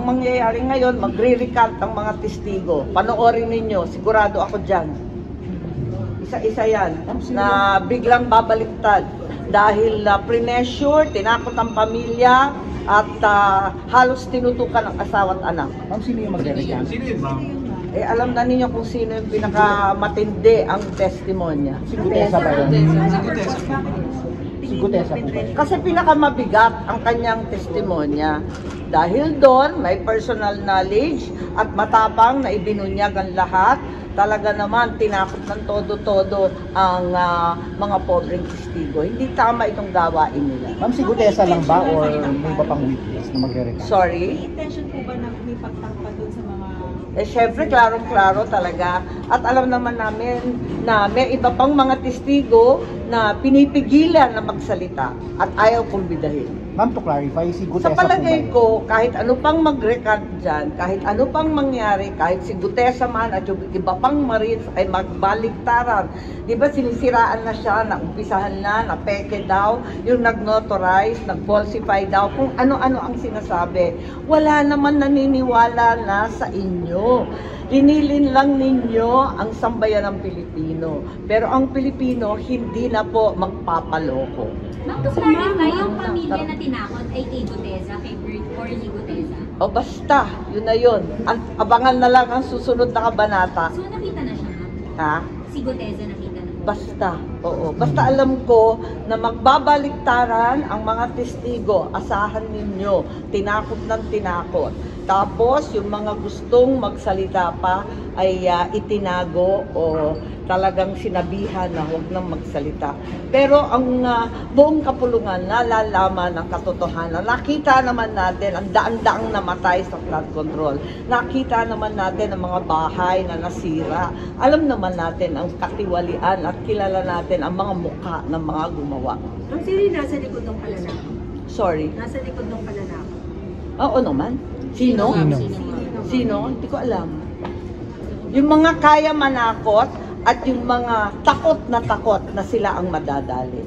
mangyayari ngayon, magre-recant ang mga testigo. Panoorin ninyo, sigurado ako dyan. Isa-isa yan, na biglang babaliktad. Dahil pre-measure, tinakot ang pamilya, at halos tinutukan ang asawa at anak. Ma'am, sino yung magre-recant? Sino yun, ma'am? Alam na ninyo kung sino yung pinakamatindi ang testimonya. Si Gutesa ba yun? Si Gutesa po ba yun? Kasi pinakamabigat ang kanyang testimonya. Dahil doon, may personal knowledge at matapang na ibinunyag ang lahat. Talaga naman, tinakot ng todo-todo ang mga pobreng testigo. Hindi tama itong gawain nila. Ma'am, si Gutesa lang ba or may iba pang witness na magre-recant? Sorry? May intention po ba na may pagtangka doon sa mga... Syempre, klarong-klaro talaga. At alam naman namin na may iba pang mga testigo na pinipigilan na magsalita at ayaw kumbidahin. Ma'am, to clarify, si Gutesa Sa palagay po ba yun? ko, kahit ano pang mag-recant dyan, kahit ano pang mangyari, kahit si Gutesa man at yung iba pang Marines ay magbaliktaran. Di ba sinisiraan na siya, naumpisahan na peke daw, yung nag-notarize, nag-falsify daw, kung ano-ano ang sinasabi. Wala naman naniniwala na sa inyo. Linilin lang ninyo ang sambayan ng Pilipino. Pero ang Pilipino hindi na po magpapaloko. Ma'am, to clarify, yung pamilya na tinakot ay kay Gutesa, kay Bert or ni Gutesa? O basta, yun na yun. Abangan na lang ang susunod na kabanata. So nakita na siya, ma'am? Ha? Si Gutesa nakita na. Basta, oo. Basta alam ko na magbabaliktaran ang mga testigo. Asahan ninyo, tinakot ng tinakot. Tapos, yung mga gustong magsalita pa ay itinago o talagang sinabihan na huwag nang magsalita. Pero ang buong kapulungan nalalaman ang katotohanan. Nakita naman natin ang daan-daang namatay sa flood control. Nakita naman natin ang mga bahay na nasira. Alam naman natin ang katiwalian at kilala natin ang mga mukha ng mga gumawa. Ang sino nasa likod ng pananakot? Sorry. Nasa likod ng pananakot? Oo naman. Sino? Sino? Sino? Hindi ko alam. Yung mga kaya manakot at yung mga takot na sila ang madadali.